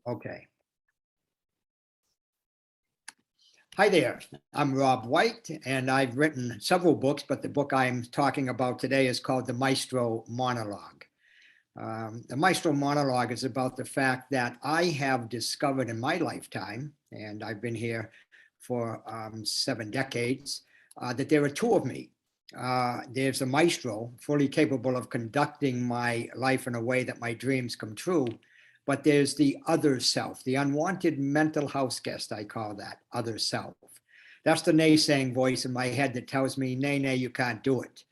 Okay. Hi there, I'm Rob White, and I've written several books, but the book I'm talking about today is called The Maestro Monologue. The Maestro Monologue is about the fact that I have discovered in my lifetime, and I've been here for 7 decades, that there are two of me. There's a maestro, fully capable of conducting my life in a way that my dreams come true. But there's the other self, the unwanted mental house guest, I call that other self. That's the naysaying voice in my head that tells me, nay, nay, you can't do it.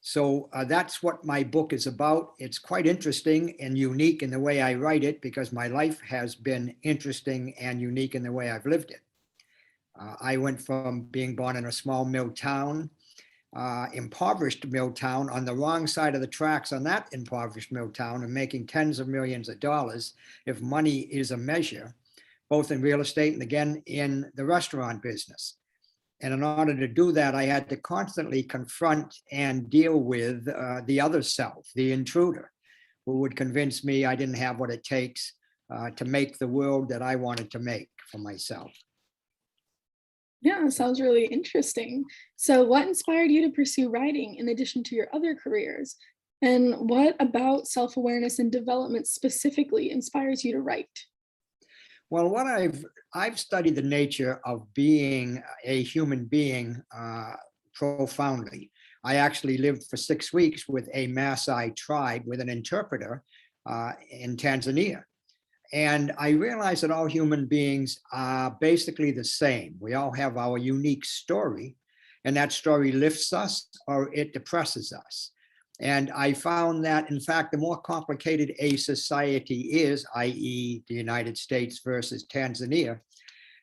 So that's what my book is about. It's quite interesting and unique in the way I write it because my life has been interesting and unique in the way I've lived it. I went from being born in a small mill town, impoverished mill town, on the wrong side of the tracks on that impoverished mill town, and making tens of millions of dollars, if money is a measure, both in real estate and again in the restaurant business. And in order to do that, I had to constantly confront and deal with the other self, the intruder, who would convince me I didn't have what it takes to make the world that I wanted to make for myself. Yeah, sounds really interesting. So, what inspired you to pursue writing in addition to your other careers? And what about self awareness and development specifically inspires you to write? Well, what I've studied the nature of being a human being profoundly. I actually lived for 6 weeks with a Maasai tribe with an interpreter in Tanzania. And I realized that all human beings are basically the same. We all have our unique story, and that story lifts us or it depresses us. And I found that, in fact, the more complicated a society is, i.e., the United States versus Tanzania,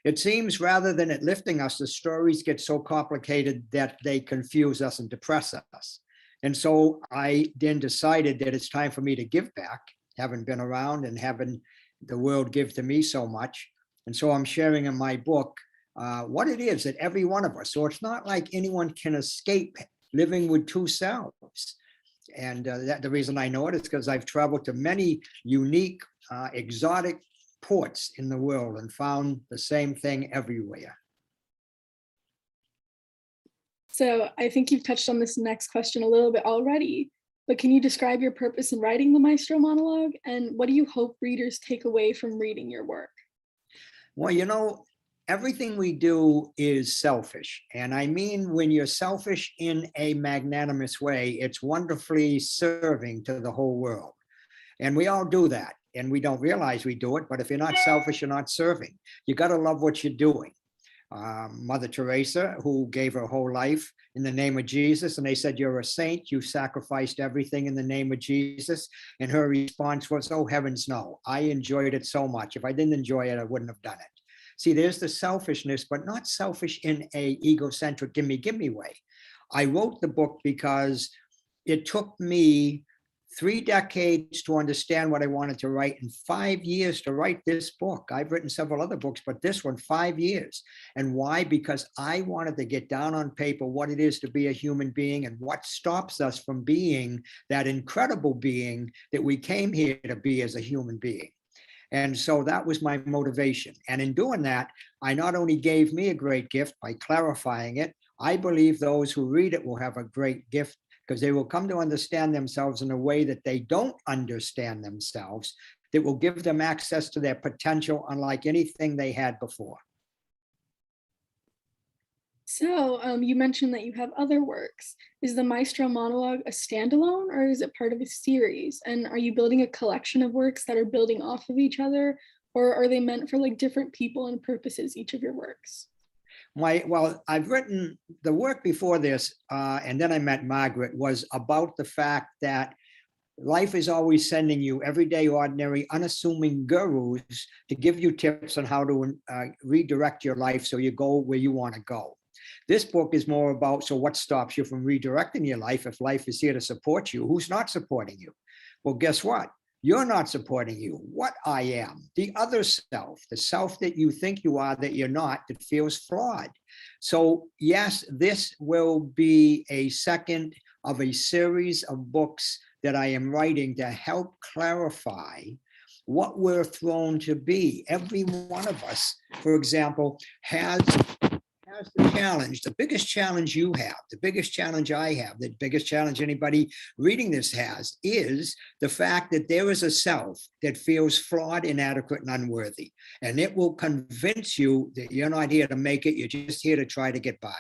it seems rather than it lifting us, the stories get so complicated that they confuse us and depress us. And so I then decided that it's time for me to give back, having been around and having the world give to me so much. And so I'm sharing in my book what it is that every one of us, so it's not like anyone can escape living with two selves. And the reason I know it is because I've traveled to many unique, exotic ports in the world and found the same thing everywhere. So, I think you've touched on this next question a little bit already, but can you describe your purpose in writing the Maestro monologue? And what do you hope readers take away from reading your work? Well, everything we do is selfish. And I mean, when you're selfish in a magnanimous way, it's wonderfully serving to the whole world. And we all do that. And we don't realize we do it. But if you're not selfish, you're not serving. You got to love what you're doing. Mother Teresa, who gave her whole life in the name of Jesus, and they said, you're a saint, you sacrificed everything in the name of Jesus. And her response was, oh, heavens, no, I enjoyed it so much. If I didn't enjoy it, I wouldn't have done it. See, there's the selfishness, but not selfish in a egocentric, give me way. I wrote the book because it took me 3 decades to understand what I wanted to write and 5 years to write this book. I've written several other books, but this one, 5 years. And why? Because I wanted to get down on paper what it is to be a human being and what stops us from being that incredible being that we came here to be as a human being. And so that was my motivation. And in doing that, I not only gave me a great gift by clarifying it, I believe those who read it will have a great gift because they will come to understand themselves in a way that they don't understand themselves, that will give them access to their potential unlike anything they had before. So, you mentioned that you have other works. Is the Maestro monologue a standalone or is it part of a series? And are you building a collection of works that are building off of each other, or are they meant for like different people and purposes, each of your works? Well, I've written the work before this, and then I met Margaret, was about the fact that life is always sending you everyday, ordinary, unassuming gurus to give you tips on how to redirect your life so you go where you want to go. This book is more about, so what stops you from redirecting your life if life is here to support you? Who's not supporting you? Well, guess what? You're not supporting you. What I am, the other self, the self that you think you are that you're not, that feels flawed. So yes, this will be a second of a series of books that I am writing to help clarify what we're thrown to be. Every one of us, for example, has the challenge, the biggest challenge you have, the biggest challenge I have, the biggest challenge anybody reading this has, is the fact that there is a self that feels flawed, inadequate, and unworthy. And it will convince you that you're not here to make it, you're just here to try to get by.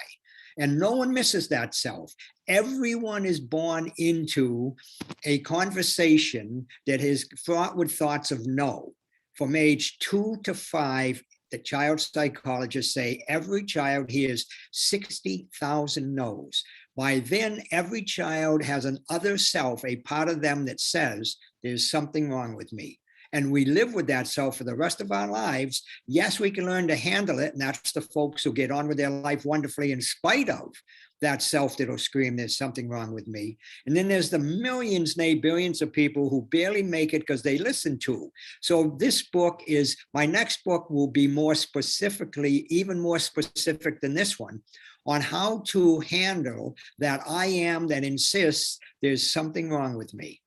And no one misses that self. Everyone is born into a conversation that is fraught with thoughts of no. From age 2 to 5, the child psychologists say every child hears 60,000 no's. By then, every child has an other self, a part of them that says, there's something wrong with me. And we live with that self for the rest of our lives. Yes, we can learn to handle it. And that's the folks who get on with their life wonderfully in spite of that self that'll scream, there's something wrong with me. And then there's the millions, nay, billions of people who barely make it because they listen to. So this book is, my next book will be more specifically, even more specific than this one, on how to handle that I am that insists there's something wrong with me.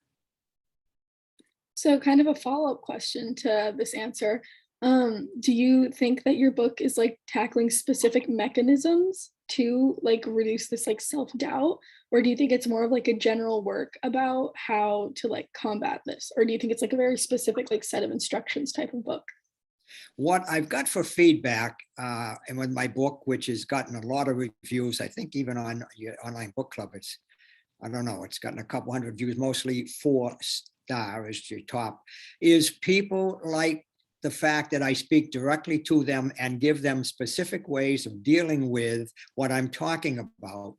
So kind of a follow-up question to this answer. Do you think that your book is like tackling specific mechanisms to like reduce this like self-doubt? Or do you think it's more of like a general work about how to like combat this? Or do you think it's like a very specific like set of instructions type of book? What I've got for feedback, and with my book, which has gotten a lot of reviews, I think even on your Online Bookclub, it's, I don't know, it's gotten a couple hundred reviews, mostly 4-star is your top, is people like the fact that I speak directly to them and give them specific ways of dealing with what I'm talking about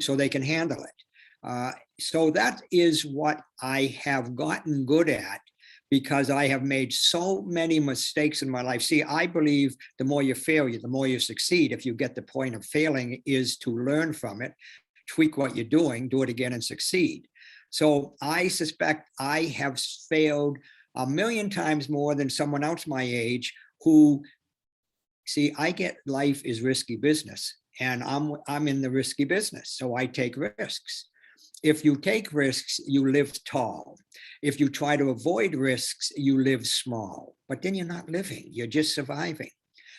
so they can handle it. So that is what I have gotten good at, because I have made so many mistakes in my life. See, I believe the more you fail, the more you succeed. If you get the point of failing is to learn from it, tweak what you're doing, do it again and succeed. So I suspect I have failed a million times more than someone else my age who, see, I get life is risky business and I'm in the risky business. So I take risks. If you take risks, you live tall. If you try to avoid risks, you live small, but then you're not living, you're just surviving.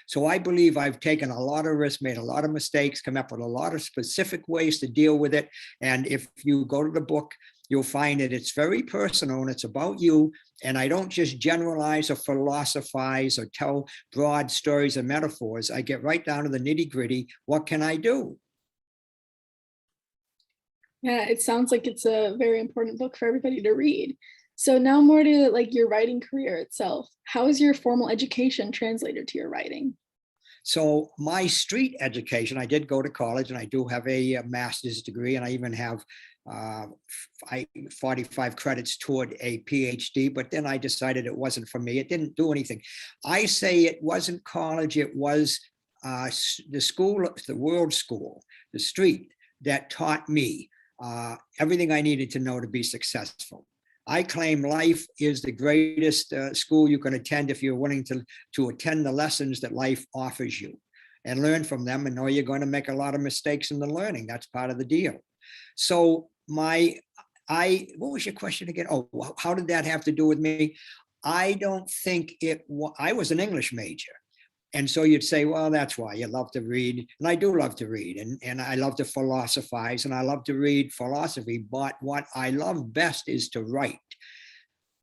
So I believe I've taken a lot of risks, made a lot of mistakes, come up with a lot of specific ways to deal with it. And if you go to the book, you'll find that it's very personal and it's about you. And I don't just generalize or philosophize or tell broad stories and metaphors. I get right down to the nitty gritty. What can I do? Yeah, it sounds like it's a very important book for everybody to read. So now more to like your writing career itself. How is your formal education translated to your writing? So my street education, I did go to college and I do have a master's degree, and I even have 45 credits toward a PhD, but then I decided it wasn't for me. It didn't do anything. I say it wasn't college, it was the school, the world school, the street that taught me everything I needed to know to be successful. I claim life is the greatest school you can attend if you're willing to attend the lessons that life offers you and learn from them, and know you're going to make a lot of mistakes in the learning. That's part of the deal. So what was your question again? Oh, how did that have to do with me? I don't think I was an English major. And so you'd say, well, that's why you love to read. And I do love to read, and I love to philosophize, and I love to read philosophy. But what I love best is to write.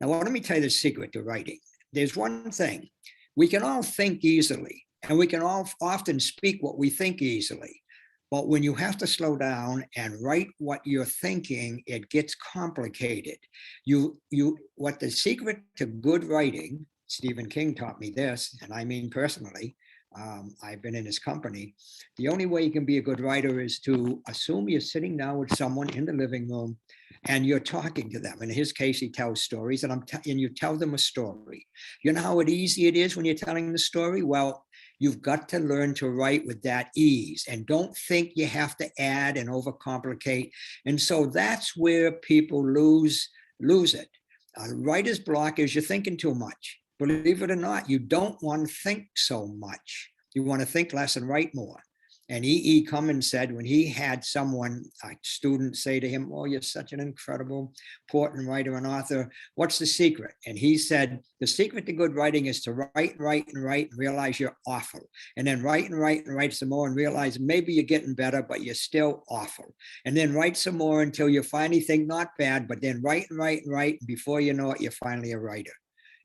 Now, let me tell you the secret to writing. There's one thing. We can all think easily, and we can all often speak what we think easily. But when you have to slow down and write what you're thinking, it gets complicated. What the secret to good writing, Stephen King taught me this, and I mean personally, I've been in his company. The only way you can be a good writer is to assume you're sitting down with someone in the living room and you're talking to them. In his case, he tells stories, and you tell them a story. You know how easy it is when you're telling the story? Well, you've got to learn to write with that ease, and don't think you have to add and overcomplicate. And so that's where people lose it. Writer's block is you're thinking too much. Believe it or not, you don't want to think so much. You want to think less and write more. And E.E. Cummins said when he had someone, a student, say to him, "Oh, you're such an incredible poet and writer and author. What's the secret?" And he said, "The secret to good writing is to write and write and write and realize you're awful. And then write and write and write some more and realize maybe you're getting better, but you're still awful. And then write some more until you finally think not bad, but then write and write and write. And before you know it, you're finally a writer."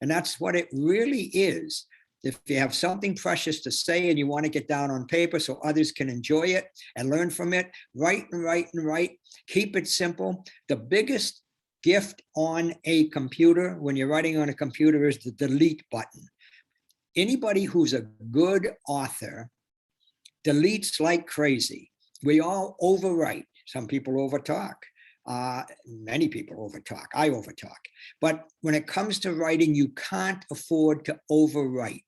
And that's what it really is. If you have something precious to say and you want to get down on paper so others can enjoy it and learn from it, write and write and write. Keep it simple. The biggest gift on a computer, when you're writing on a computer, is the delete button. Anybody who's a good author deletes like crazy. We all overwrite. Some people overtalk. Many people overtalk. I overtalk. But when it comes to writing, you can't afford to overwrite.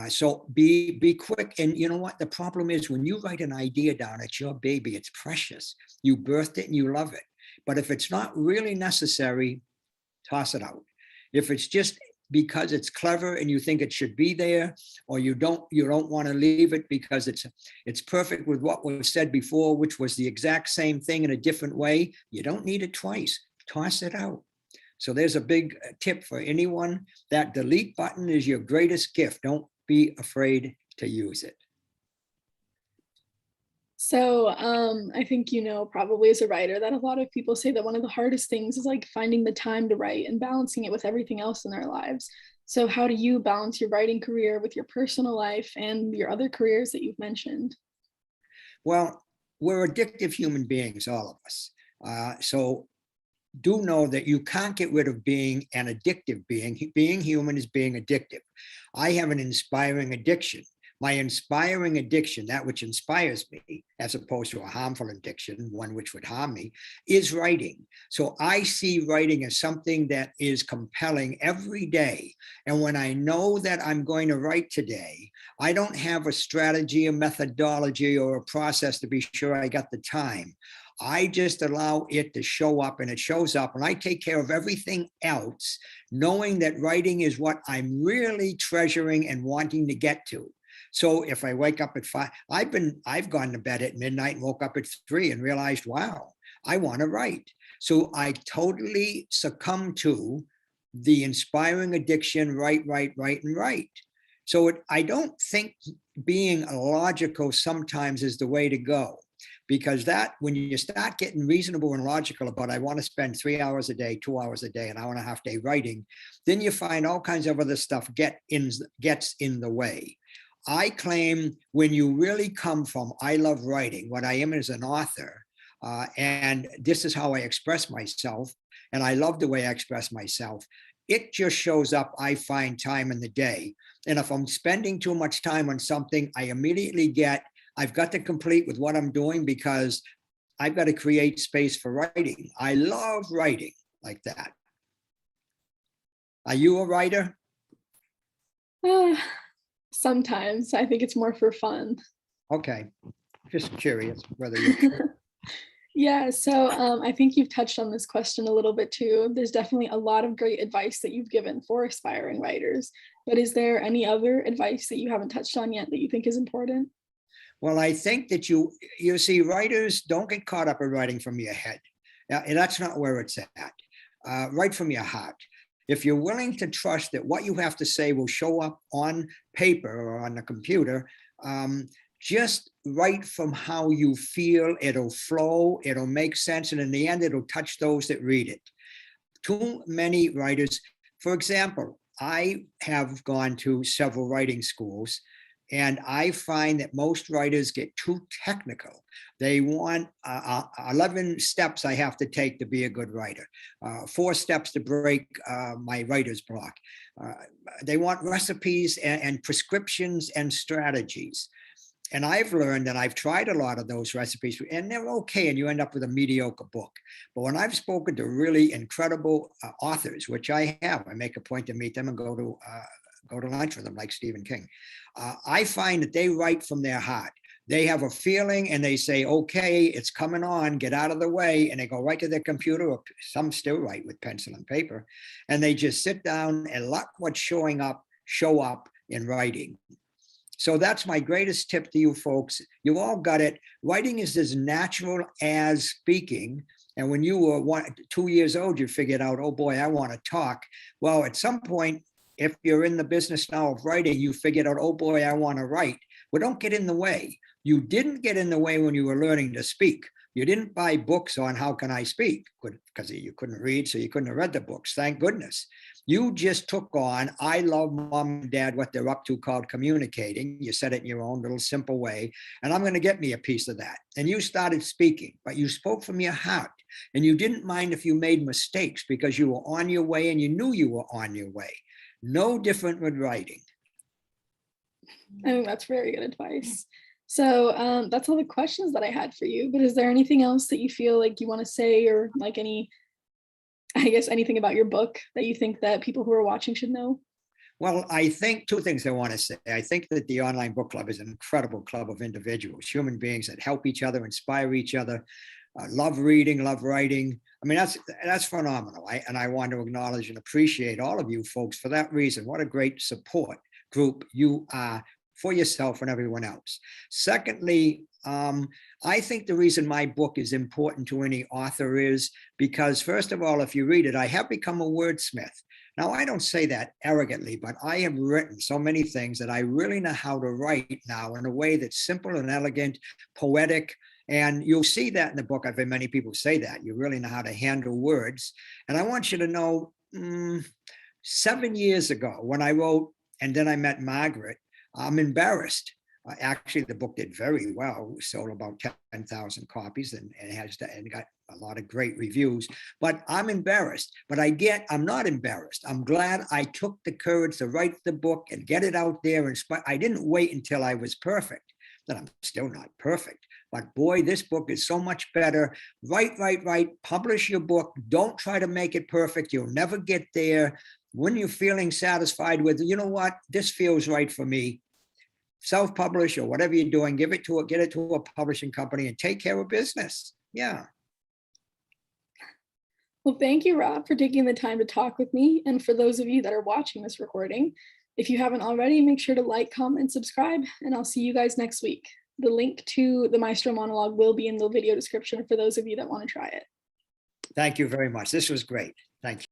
So be quick. And you know what? The problem is when you write an idea down, it's your baby. It's precious. You birthed it and you love it. But if it's not really necessary, toss it out. If it's just because it's clever and you think it should be there, or you don't want to leave it because it's perfect with what was said before, which was the exact same thing in a different way, you don't need it twice. Toss it out. So there's a big tip for anyone. That delete button is your greatest gift. Don't be afraid to use it. So I think, probably as a writer, that a lot of people say that one of the hardest things is like finding the time to write and balancing it with everything else in their lives. So how do you balance your writing career with your personal life and your other careers that you've mentioned? Well, we're addictive human beings, all of us. So do know that you can't get rid of being an addictive being. Being human is being addictive. I have an inspiring addiction. My inspiring addiction, that which inspires me, as opposed to a harmful addiction, one which would harm me, is writing. So I see writing as something that is compelling every day. And when I know that I'm going to write today, I don't have a strategy, a methodology, or a process to be sure I got the time. I just allow it to show up, and it shows up, and I take care of everything else, knowing that writing is what I'm really treasuring and wanting to get to. So if I wake up at 5, I've gone to bed at midnight and woke up at 3 and realized, wow, I want to write. So I totally succumb to the inspiring addiction, write, write, write, and write. So I don't think being logical sometimes is the way to go. Because that, when you start getting reasonable and logical about, I want to spend 3 hours a day, 2 hours a day, an hour and a half day writing, then you find all kinds of other stuff gets in the way. I claim when you really come from, I love writing, what I am as an author, and this is how I express myself, and I love the way I express myself, it just shows up, I find time in the day. And if I'm spending too much time on something, I immediately I've got to complete with what I'm doing because I've got to create space for writing. I love writing like that. Are you a writer? Sometimes I think it's more for fun. Okay, just curious whether you're Yeah, so I think you've touched on this question a little bit too. There's definitely a lot of great advice that you've given for aspiring writers, but is there any other advice that you haven't touched on yet that you think is important? Well, I think that you see, writers don't get caught up in writing from your head. And that's not where it's at. Write from your heart. If you're willing to trust that what you have to say will show up on paper or on the computer, just write from how you feel. It'll flow, it'll make sense, and in the end, it'll touch those that read it. Too many writers, for example, I have gone to several writing schools, and I find that most writers get too technical. They want 11 steps I have to take to be a good writer, 4 steps to break my writer's block. They want recipes and prescriptions and strategies. And I've learned, and I've tried a lot of those recipes, and they're okay, and you end up with a mediocre book. But when I've spoken to really incredible authors, which I have, I make a point to meet them and go to lunch with them, like Stephen King. I find that they write from their heart. They have a feeling and they say, okay, it's coming on, get out of the way. And they go right to their computer, or some still write with pencil and paper. And they just sit down and let what's showing up show up in writing. So that's my greatest tip to you folks. You all got it. Writing is as natural as speaking. And when you were 2 years old, you figured out, oh boy, I want to talk. Well, at some point, if you're in the business now of writing, you figured out, oh boy, I want to write. Well, don't get in the way. You didn't get in the way when you were learning to speak. You didn't buy books on how can I speak, because you couldn't read, so you couldn't have read the books. Thank goodness. You just took on, I love mom and dad, what they're up to called communicating. You said it in your own little simple way, and I'm going to get me a piece of that. And you started speaking, but you spoke from your heart, and you didn't mind if you made mistakes because you were on your way and you knew you were on your way. No different with writing. I think that's very good advice. So that's all the questions that I had for you, but is there anything else that you feel like you want to say, or like anything about your book that you think that people who are watching should know? Well, I think two things I want to say. I think that the Online Book Club is an incredible club of individuals, human beings that help each other, inspire each other, love reading, love writing. I mean, that's phenomenal. And I want to acknowledge and appreciate all of you folks for that reason. What a great support group you are for yourself and everyone else. Secondly, I think the reason my book is important to any author is because, first of all, if you read it, I have become a wordsmith. Now, I don't say that arrogantly, but I have written so many things that I really know how to write now in a way that's simple and elegant, poetic. And you'll see that in the book. I've heard many people say that. You really know how to handle words. And I want you to know, 7 years ago when I wrote, and then I met Margaret, I'm embarrassed. Actually, the book did very well. We sold about 10,000 copies and got a lot of great reviews. But I'm embarrassed. But I'm not embarrassed. I'm glad I took the courage to write the book and get it out there. I didn't wait until I was perfect. That I'm still not perfect. But boy, this book is so much better. Write, publish your book. Don't try to make it perfect. You'll never get there. When you're feeling satisfied with, you know what, this feels right for me, self-publish or whatever you're doing, get it to a publishing company and take care of business. Yeah. Well, thank you, Rob, for taking the time to talk with me. And for those of you that are watching this recording, if you haven't already, make sure to like, comment, and subscribe, and I'll see you guys next week. The link to the Maestro Monologue will be in the video description for those of you that want to try it. Thank you very much. This was great. Thank you.